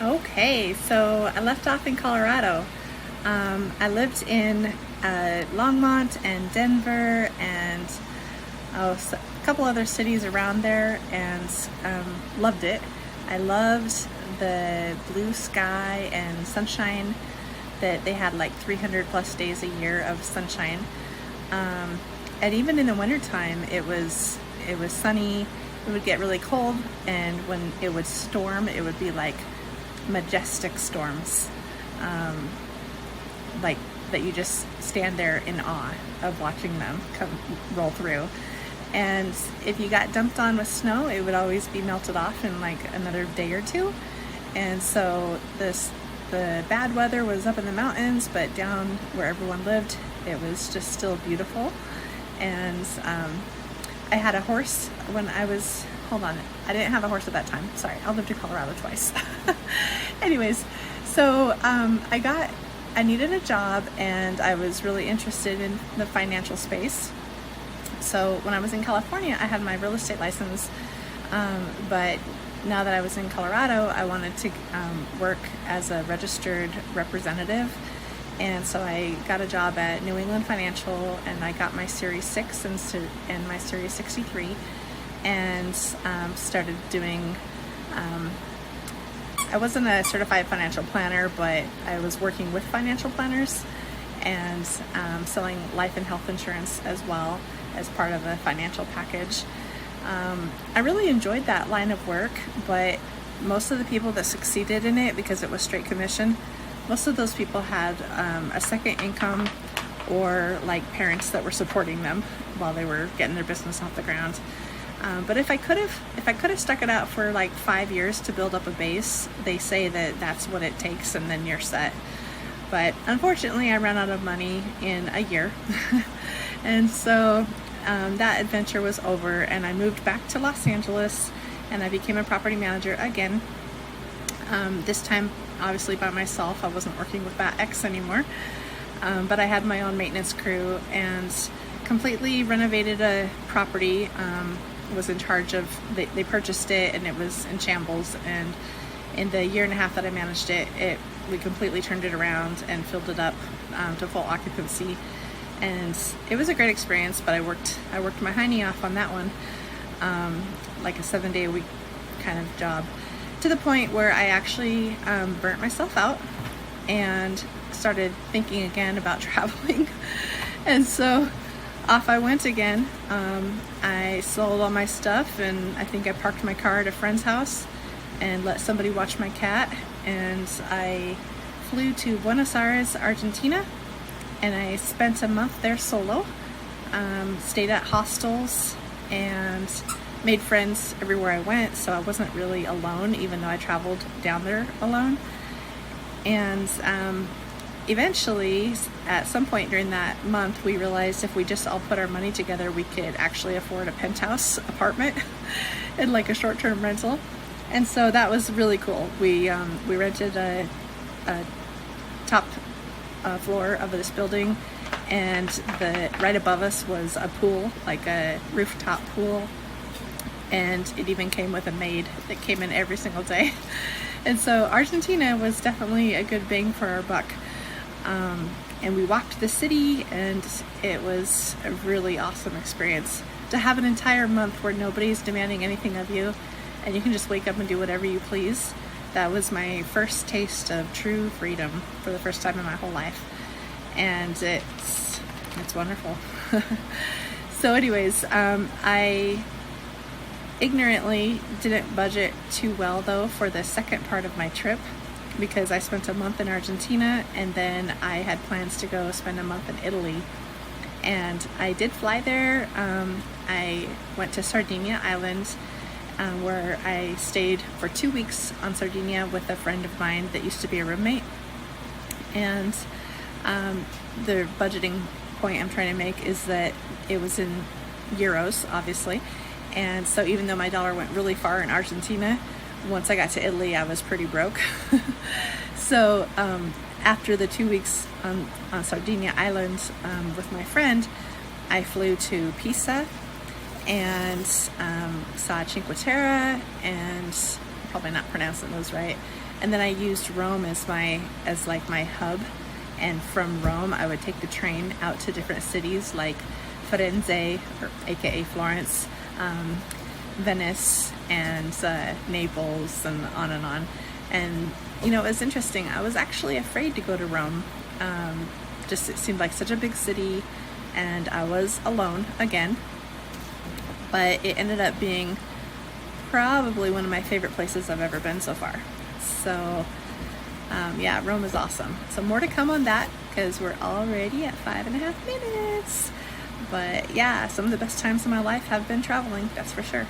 Okay, so I left off in Colorado. I lived in Longmont and Denver and a couple other cities around there and loved it. I loved the blue sky and sunshine that they had, like 300 plus days a year of sunshine. And even in the wintertime, it was sunny. It would get really cold, and when it would storm, it would be like majestic storms, like that you just stand there in awe of watching them come roll through. And if you got dumped on with snow, it would always be melted off in like another day or two. And so the bad weather was up in the mountains, but down where everyone lived, it was just still beautiful. And I had a horse when I was, hold on, I didn't have a horse at that time. Sorry, I lived in Colorado twice. Anyways, so I needed a job and I was really interested in the financial space. So when I was in California, I had my real estate license, but now that I was in Colorado, I wanted to work as a registered representative. And so I got a job at New England Financial, and I got my Series 6 and my Series 63, and started doing, I wasn't a certified financial planner, but I was working with financial planners and selling life and health insurance as well as part of a financial package. I really enjoyed that line of work, but most of the people that succeeded in it, because it was straight commission, most of those people had a second income or like parents that were supporting them while they were getting their business off the ground. But if I could have stuck it out for like 5 years to build up a base, they say that that's what it takes, and then you're set. But unfortunately, I ran out of money in a year, and so that adventure was over, and I moved back to Los Angeles, and I became a property manager again. This time, obviously by myself. I wasn't working with BatX anymore, but I had my own maintenance crew and completely renovated a property. Was in charge of, they purchased it and it was in shambles, and in the year and a half that I managed it, we completely turned it around and filled it up to full occupancy, and it was a great experience. But I worked my hiney off on that one, like a 7-day-a-week kind of job, to the point where I actually burnt myself out and started thinking again about traveling. And so off I went again. I sold all my stuff, and I think I parked my car at a friend's house and let somebody watch my cat, and I flew to Buenos Aires, Argentina, and I spent a month there solo. Stayed at hostels and made friends everywhere I went, so I wasn't really alone, even though I traveled down there alone. And eventually, at some point during that month, we realized if we just all put our money together, we could actually afford a penthouse apartment and like a short-term rental. And so that was really cool. We rented a top floor of this building, and right above us was a pool, like a rooftop pool, and it even came with a maid that came in every single day. And so Argentina was definitely a good bang for our buck. And we walked the city, and it was a really awesome experience to have an entire month where nobody's demanding anything of you, and you can just wake up and do whatever you please. That was my first taste of true freedom for the first time in my whole life, and it's wonderful. So anyways, I ignorantly didn't budget too well though for the second part of my trip, because I spent a month in Argentina, and then I had plans to go spend a month in Italy. And I did fly there. I went to Sardinia Island, where I stayed for 2 weeks on Sardinia with a friend of mine that used to be a roommate. And the budgeting point I'm trying to make is that it was in euros, obviously. And so even though my dollar went really far in Argentina, once I got to Italy, I was pretty broke. So after the 2 weeks on Sardinia Island with my friend, I flew to Pisa and saw Cinque Terre, and probably not pronouncing those right, And then I used Rome as like my hub. And from Rome, I would take the train out to different cities like Firenze, or aka Florence, Venice, and Naples, and on and on. And it was interesting. I was actually afraid to go to Rome. Just it seemed like such a big city, and I was alone again. But it ended up being probably one of my favorite places I've ever been so far. So yeah, Rome is awesome. So more to come on that, because we're already at 5.5 minutes. But yeah, some of the best times of my life have been traveling, that's for sure.